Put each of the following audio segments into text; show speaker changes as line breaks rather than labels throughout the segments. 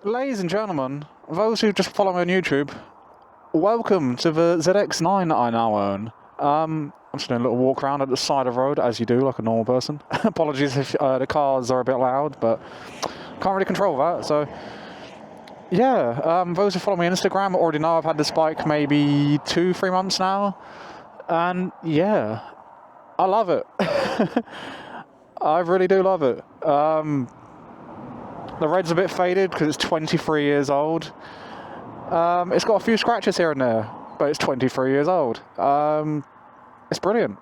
Ladies and gentlemen, those who just follow me on YouTube, welcome to the ZX9 that I now own. I'm just doing a little walk around at the side of the road, as you do, like a normal person. Apologies if the cars are a bit loud, but can't really control that, so... Yeah, those who follow me on Instagram already know I've had this bike maybe 2-3 months now, and yeah, I love it. I really do love it. The red's a bit faded because it's 23 years old. It's got a few scratches here and there, but it's 23 years old. It's brilliant.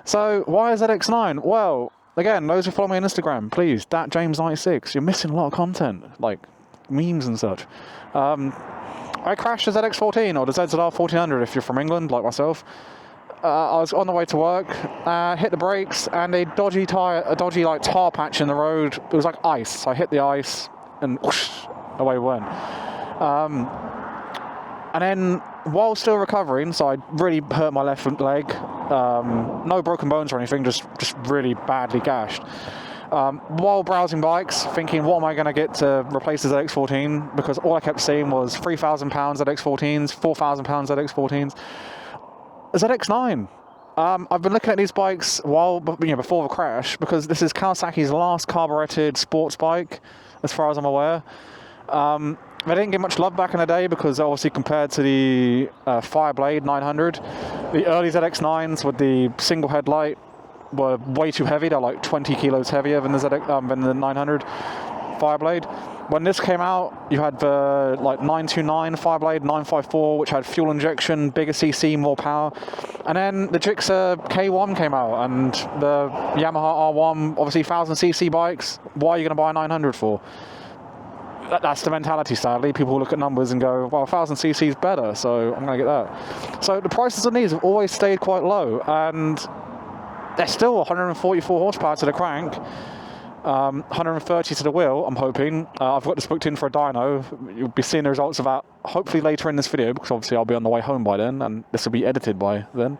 So, why is ZX9? Well, again, those who follow me on Instagram, please, James96, you're missing a lot of content, like memes and such. I crashed the ZX14, or the ZZR 1400 if you're from England, like myself. I was on the way to work, hit the brakes, and a dodgy like tar patch in the road. It was like ice. So I hit the ice, and whoosh, away we went. And then, while still recovering, so I really hurt my left leg. No broken bones or anything, just really badly gashed. While browsing bikes, thinking, what am I going to get to replace the ZX14? Because all I kept seeing was £3,000 ZX14s, £4,000 ZX14s. ZX9. I've been looking at these bikes before the crash, because this is Kawasaki's last carburetted sports bike, as far as I'm aware. They didn't get much love back in the day because obviously compared to the Fireblade 900, the early ZX9s with the single headlight were way too heavy. They're like 20 kilos heavier than the 900 Fireblade. When this came out, you had the 929 Fireblade, 954, which had fuel injection, bigger CC, more power. And then the Gixxer K1 came out, and the Yamaha R1, obviously 1000cc bikes. Why are you going to buy a 900 for? That's the mentality, sadly. People look at numbers and go, well, 1000cc is better, so I'm going to get that. So the prices on these have always stayed quite low, and they're still 144 horsepower to the crank. 130 to the wheel, I'm hoping. I've got this booked in for a dyno. You'll be seeing the results of that hopefully later in this video, because obviously I'll be on the way home by then, and this will be edited by then.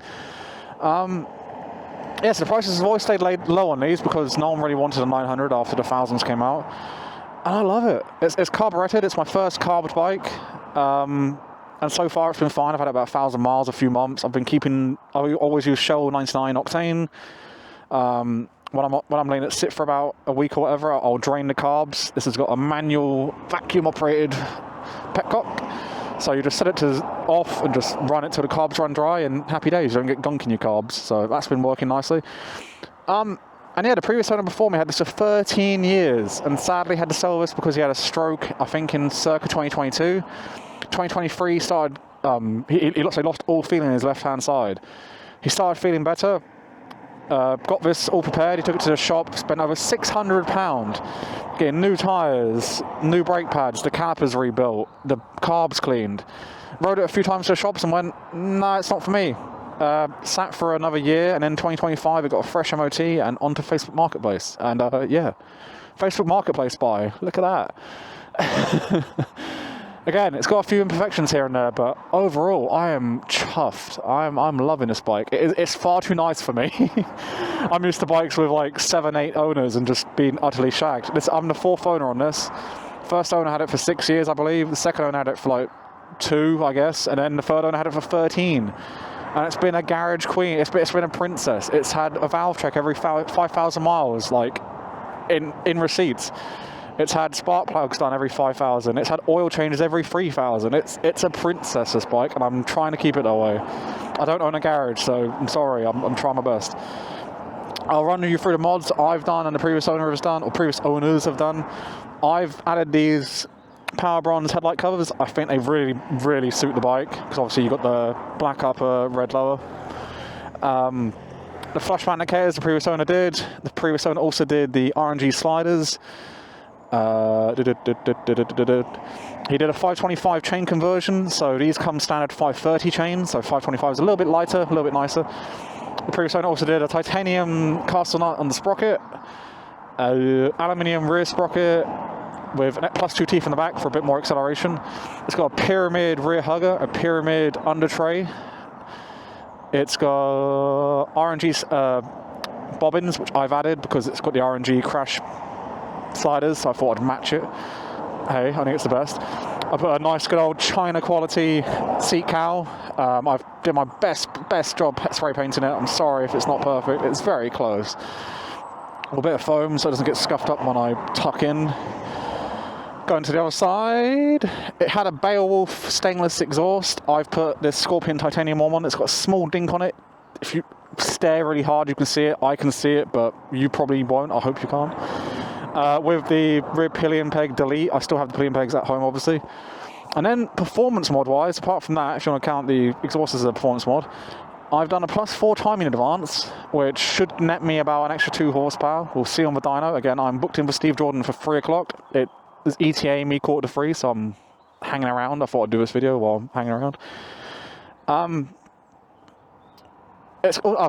Yes, the prices have always stayed low on these, because no one really wanted a 900 after the 1000s came out. And I love it. It's carburetted. It's my first carbed bike. And so far it's been fine. I've had about 1,000 miles, a few months. I always use Shell 99 octane. When I'm letting it sit for about a week or whatever, I'll drain the carbs. This has got a manual vacuum-operated petcock, so you just set it to off and just run it till the carbs run dry, and happy days. You don't get gunk in your carbs, so that's been working nicely. And yeah, the previous owner before me had this for 13 years, and sadly had to sell this because he had a stroke, I think, in circa 2022. 2023 started. He lost all feeling in his left-hand side. He started feeling better. Got this all prepared. He took it to the shop, spent over £600 getting new tyres, new brake pads, the calipers rebuilt, the carbs cleaned. Rode it a few times to the shops and went, no, it's not for me. Sat for another year, and then 2025 it got a fresh MOT and onto Facebook Marketplace. And yeah, Facebook Marketplace buy. Look at that. Again, it's got a few imperfections here and there, but overall, I am chuffed. I'm loving this bike. It's far too nice for me. I'm used to bikes with like 7-8 owners and just being utterly shagged. I'm the 4th owner on this. First owner had it for 6 years, I believe. The second owner had it for like 2, I guess. And then the third owner had it for 13. And it's been a garage queen. It's been a princess. It's had a valve check every 5,000 miles, like in receipts. It's had spark plugs done every 5,000. It's had oil changes every 3,000. It's a princess, this bike, and I'm trying to keep it that way. I don't own a garage, so I'm sorry. I'm trying my best. I'll run you through the mods I've done and the previous owner has done, or previous owners have done. I've added these power bronze headlight covers. I think they really, really suit the bike, because obviously you've got the black upper, red lower. The flush mount indicators the previous owner did. The previous owner also did the RNG sliders. He did a 525 chain conversion, so these come standard 530 chains, so 525 is a little bit lighter, a little bit nicer. The previous owner also did a titanium castle nut on the sprocket, aluminium rear sprocket with a plus 2 teeth in the back for a bit more acceleration. It's got a pyramid rear hugger, a pyramid under tray. It's got RNG bobbins, which I've added because it's got the RNG crash sliders, so I thought I'd match it. Hey, I think it's the best. I put a nice good old China quality seat cowl. I've did my best job spray painting it. I'm sorry if it's not perfect. It's very close. A little bit of foam so it doesn't get scuffed up when I tuck in. Going to the other side, it had a Beowulf stainless exhaust. I've put this Scorpion titanium one on. It's got a small dink on it. If you stare really hard, you can see it. I can see it, but you probably won't. I hope you can't. With the rear pillion peg delete, I still have the pillion pegs at home, obviously. And then performance mod wise, apart from that, if you want to count the exhaust as a performance mod, I've done a +4 timing advance, which should net me about an extra 2 horsepower. We'll see on the dyno. Again, I'm booked in for Steve Jordan for 3 o'clock. It is ETA me 2:45, so I'm hanging around. I thought I'd do this video while I'm hanging around.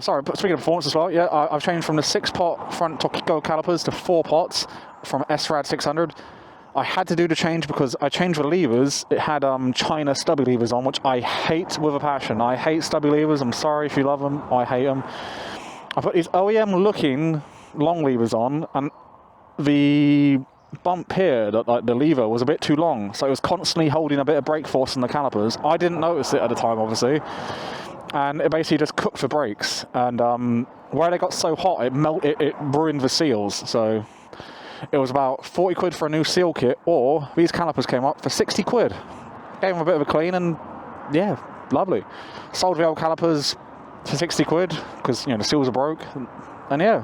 Sorry, speaking of performance as well, yeah, I've changed from the 6-pot front Tokico calipers to 4 pots from SRAD 600. I had to do the change because I changed the levers. It had China stubby levers on, which I hate with a passion. I hate stubby levers. I'm sorry if you love them. I hate them. I put these OEM-looking long levers on, and the bump here, the lever, was a bit too long, so it was constantly holding a bit of brake force in the calipers. I didn't notice it at the time, obviously, and it basically just cooked for brakes. And where they got so hot, it ruined the seals. So it was about 40 quid for a new seal kit, or these calipers came up for 60 quid. Gave them a bit of a clean, and yeah, lovely. Sold the old calipers for 60 quid because, you know, the seals are broke, and yeah,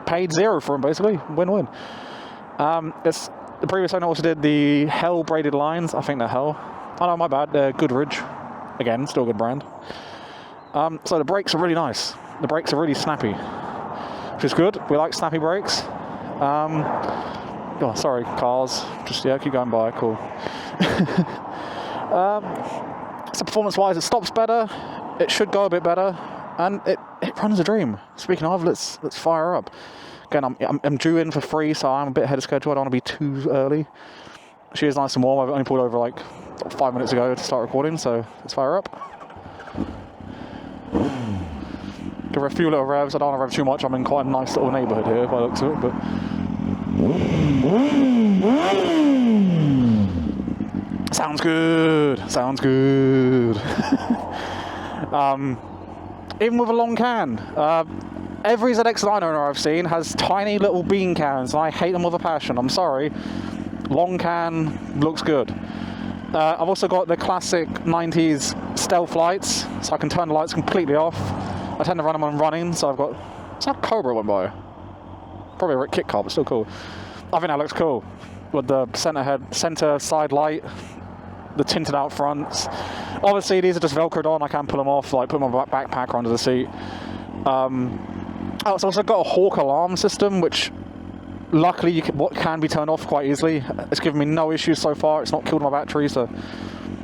paid 0 for them basically. Win-win. The previous owner also did the Hell braided lines. I think they're Hell. Oh no, my bad. They're Goodridge. Again, still a good brand. So the brakes are really nice. The brakes are really snappy, which is good. We like snappy brakes. Oh, sorry, cars. Just, yeah, keep going by. Cool. So performance-wise, it stops better. It should go a bit better, and it runs a dream. Speaking of, let's fire up. Again, I'm due in for 3, so I'm a bit ahead of schedule. I don't want to be too early. She is nice and warm. I've only pulled over like 5 minutes ago to start recording, so let's fire up. Give her a few little revs. I don't want to rev too much. I'm in quite a nice little neighbourhood here by the looks of it, but sounds good. Sounds good. Even with a long can. Every ZX9 owner I've seen has tiny little bean cans, and I hate them with a passion. I'm sorry. Long can looks good. I've also got the classic 90s stealth lights, so I can turn the lights completely off. I tend to run them on running, so I've got... It's not Cobra went by. Probably a Rick kit car, but still cool. I think that looks cool. With the center side light, the tinted out fronts. Obviously, these are just Velcroed on. I can't pull them off, like put my backpack under the seat. It's also got a Hawk alarm system, which luckily can be turned off quite easily. It's given me no issues so far. It's not killed my battery. So,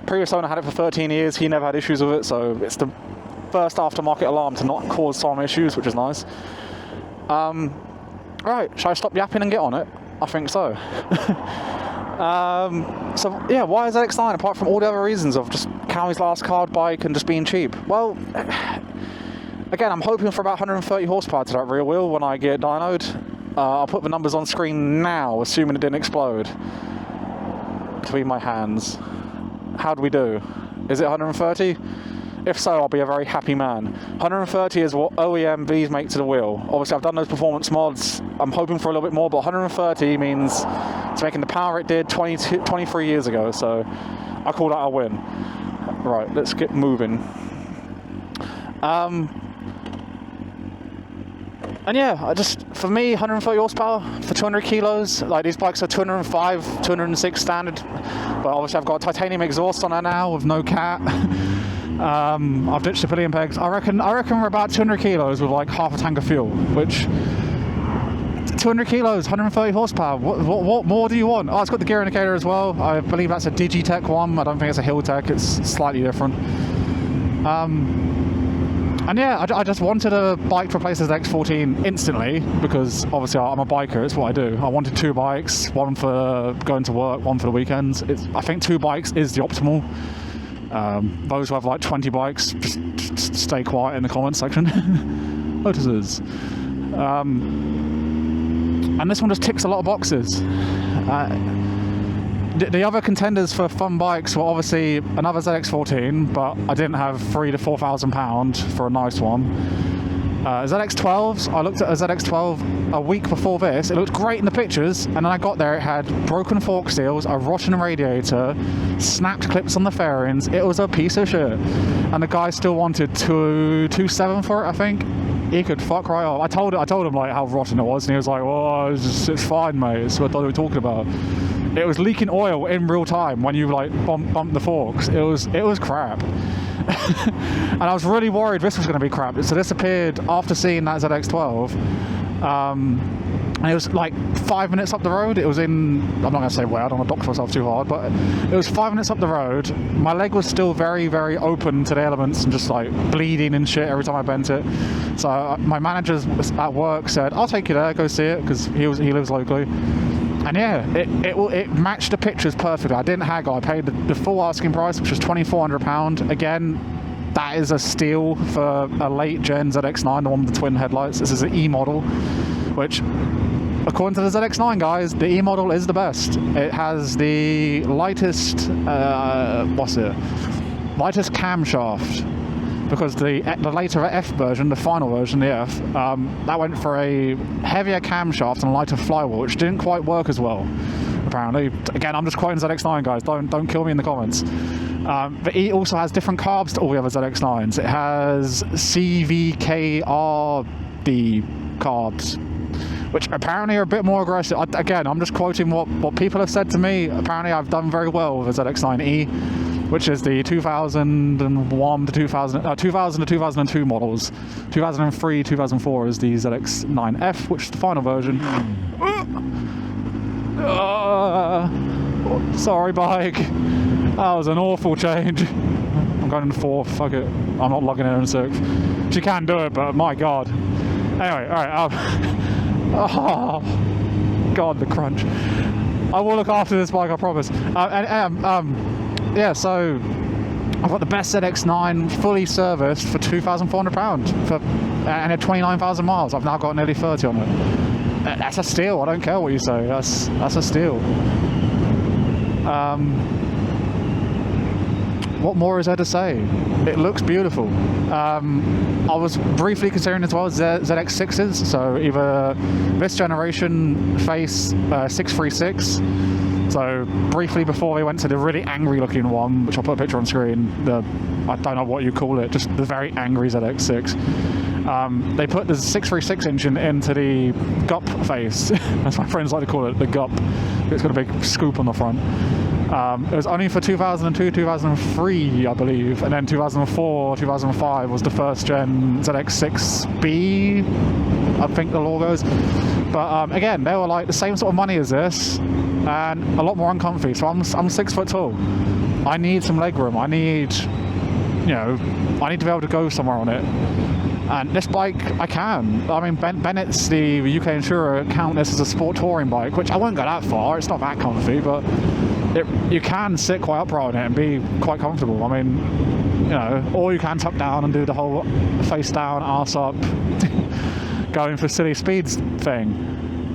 previous owner had it for 13 years. He never had issues with it. So it's the first aftermarket alarm to not cause some issues, which is nice. Right, shall I stop yapping and get on it? I think so. So yeah, why is ZX9 apart from all the other reasons of just Cowie's last card bike and just being cheap? Well, again, I'm hoping for about 130 horsepower to that rear wheel when I get dynoed. I'll put the numbers on screen now, assuming it didn't explode between my hands. How do we do? Is it 130? If so, I'll be a very happy man. 130 is what OEM V's make to the wheel. Obviously, I've done those performance mods. I'm hoping for a little bit more, but 130 means it's making the power it did 23 years ago, so I call that a win. Right, let's get moving. And yeah, for me, 130 horsepower for 200 kilos. Like, these bikes are 205, 206 standard, but obviously I've got a titanium exhaust on her now with no cat. I've ditched the pillion pegs. I reckon we're about 200 kilos with like half a tank of fuel, which 200 kilos, 130 horsepower. What more do you want? Oh, it's got the gear indicator as well. I believe that's a Digitech one. I don't think it's a Hilltech. It's slightly different. And yeah, I just wanted a bike to replace the ZX14 instantly, because obviously I'm a biker, it's what I do. I wanted 2 bikes, one for going to work, one for the weekends. I think 2 bikes is the optimal. Those who have like 20 bikes, just stay quiet in the comments section. Lotuses. and this one just ticks a lot of boxes. The other contenders for fun bikes were obviously another ZX14, but I didn't have £3,000 to £4,000 for a nice one. ZX12s, I looked at a ZX12 a week before this. It looked great in the pictures, and then I got there, it had broken fork seals, a rotten radiator, snapped clips on the fairings. It was a piece of shit. And the guy still wanted 2.7 for it, I think. He could fuck right off. I told him like how rotten it was, and he was like, "Oh, it's fine, mate. It's what we were talking about." It was leaking oil in real time when you like bump the forks. It was crap. And I was really worried this was going to be crap. So this appeared after seeing that ZX12. And it was like 5 minutes up the road. It was in, I'm not going to say where, I don't want to dox myself too hard, but it was 5 minutes up the road. My leg was still very, very open to the elements and just like bleeding and shit every time I bent it. So my manager at work said, "I'll take you there, go see it," because he lives locally. And yeah, it matched the pictures perfectly. I didn't haggle. I paid the full asking price, which was £2,400. Again, that is a steal for a late gen ZX9, the one with the twin headlights. This is an E model, which, according to the ZX9 guys, the E model is the best. It has the lightest, lightest camshaft. Because the later F version, the final version, the F, that went for a heavier camshaft and lighter flywheel, which didn't quite work as well, apparently. Again, I'm just quoting ZX9 guys, don't kill me in the comments. But it also has different carbs to all the other ZX9s. It has CVKRD carbs, which apparently are a bit more aggressive. Again, I'm just quoting what people have said to me. Apparently I've done very well with the ZX9E, which is the 2001 to 2000 to 2002 models. 2003, 2004 is the ZX9F, which is the final version. Sorry, bike. That was an awful change. I'm going in fourth. Fuck it. I'm not logging in sixth. She can do it, but my god. Anyway, all right. Oh god, the crunch. I will look after this bike, I promise. Yeah, so I've got the best ZX9 fully serviced for £2,400 and at 29,000 miles. I've now got nearly 30 on it. That's a steal. I don't care what you say. That's a steal. What more is there to say? It looks beautiful. I was briefly considering as well ZX6s, so either this generation face 636. So briefly before we went to the really angry looking one, which I'll put a picture on screen, I don't know what you call it, just the very angry ZX6. They put the 636 engine into the GUP face, as my friends like to call it, the GUP. It's got a big scoop on the front. It was only for 2002, 2003, I believe, and then 2004, 2005 was the first gen ZX6B, I think the law goes. But again, they were like the same sort of money as this, and a lot more uncomfy. So I'm 6 foot tall. I need some leg room. I need to be able to go somewhere on it. And this bike, I can. I mean, Bennett's, the UK insurer, count this as a sport touring bike, which I won't go that far. It's not that comfy, but you can sit quite upright on it and be quite comfortable. I mean, or you can tuck down and do the whole face down, arse up, going for silly speeds thing.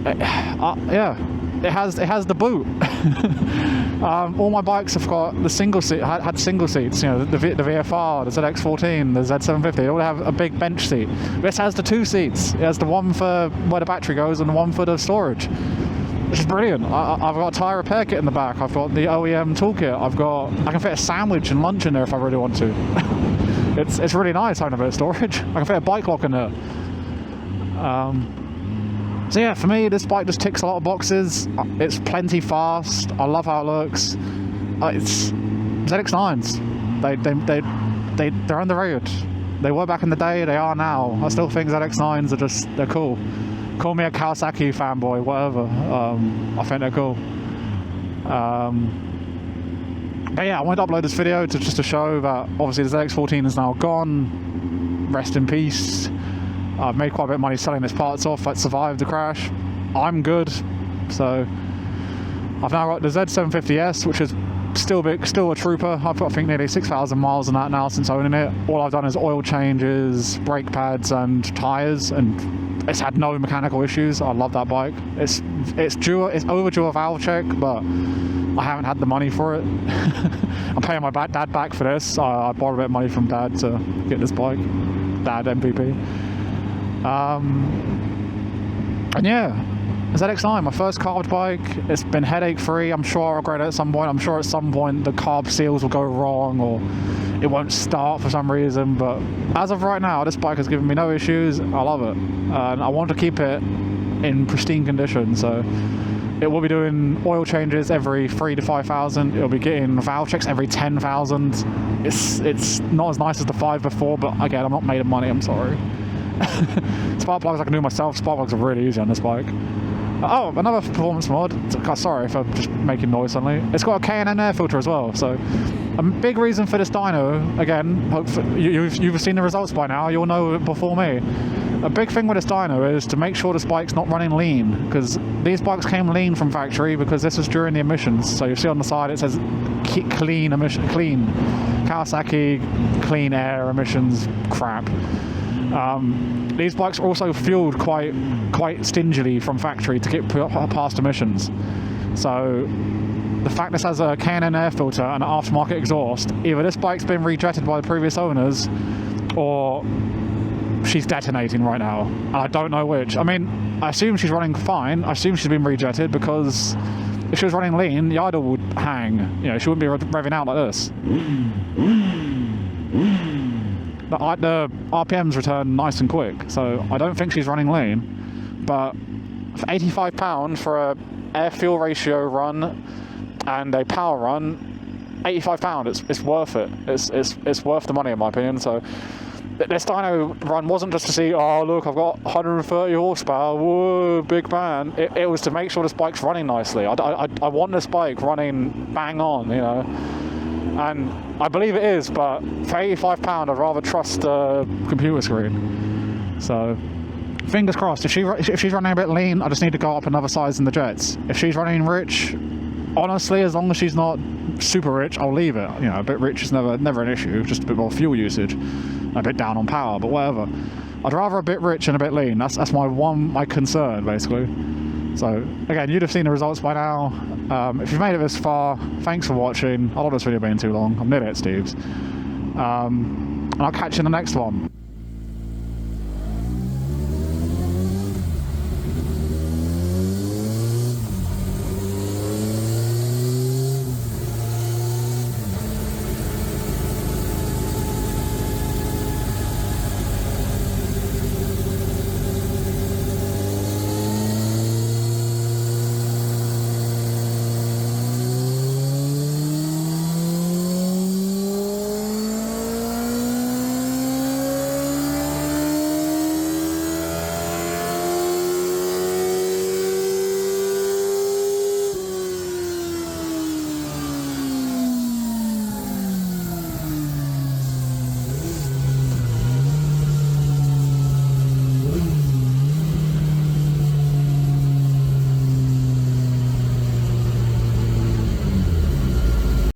Yeah. It has the boot. All my bikes have got the single seat. Had single seats. The VFR, the ZX14, the Z750. They all have a big bench seat. This has the two seats. It has the one for where the battery goes and the one for the storage. Which is brilliant. I've got a tyre repair kit in the back. I've got the OEM toolkit. I can fit a sandwich and lunch in there if I really want to. It's really nice having a bit of storage. I can fit a bike lock in there. So yeah, for me, this bike just ticks a lot of boxes. It's plenty fast. I love how it looks. It's ZX9s. They're underrated. They were back in the day. They are now. I still think ZX9s they're cool. Call me a Kawasaki fanboy, whatever. I think they're cool. But yeah, I wanted to upload this video just to show that obviously the ZX14 is now gone. Rest in peace. I've made quite a bit of money selling this parts off. I survived the crash. I'm good. So I've now got the Z750S, which is still a trooper. I've got, I think, nearly 6,000 miles on that now since owning it. All I've done is oil changes, brake pads and tyres, and it's had no mechanical issues. I love that bike. It's overdue a valve check, but I haven't had the money for it. I'm paying my dad back for this. I borrowed a bit of money from Dad to get this bike. Dad MVP. And yeah, ZX9, my first carved bike. It's been headache free. I'm sure I'll regret it at some point. I'm sure at some point the carb seals will go wrong or it won't start for some reason, but as of right now, this bike has given me no issues. I love it, and I want to keep it in pristine condition, so it will be doing oil changes every 3,000 to 5,000. It'll be getting valve checks every 10,000. It's not as nice as the 5 before, but again, I'm not made of money, I'm sorry. Spark plugs I can do myself. Spark plugs are really easy on this bike. Oh, another performance mod. Sorry if I'm just making noise suddenly. It's got a K&N air filter as well, so a big reason for this dyno, again, hopefully you've seen the results by now, you'll know it before me. A big thing with this dyno is to make sure this bike's not running lean, because these bikes came lean from factory because this was during the emissions. So you see on the side it says clean Kawasaki clean air emissions crap. These bikes are also fueled quite stingily from factory to get past emissions. So the fact this has a K&N air filter and an aftermarket exhaust, either this bike's been rejetted by the previous owners or she's detonating right now, and I don't know which. I mean, I assume she's running fine. I assume she's been rejetted, because if she was running lean, the idle would hang. You know, she wouldn't be revving out like this. The RPMs return nice and quick, so I don't think she's running lean. But for £85 for a air-fuel ratio run and a power run, £85, it's worth it. It's worth the money in my opinion. So this dyno run wasn't just to see, oh look, I've got 130 horsepower, whoa, big man. It was to make sure this bike's running nicely. I want this bike running bang on, you know. And I believe it is, but for £85, I'd rather trust the computer screen. So fingers crossed. If she's running a bit lean, I just need to go up another size in the jets. If she's running rich, honestly, as long as she's not super rich, I'll leave it. You know, a bit rich is never an issue, just a bit more fuel usage, a bit down on power, but whatever. I'd rather a bit rich and a bit lean. That's my concern, basically. So again, you'd have seen the results by now. If you've made it this far, thanks for watching. I don't want this video being too long. I'm nearly at Steve's. And I'll catch you in the next one.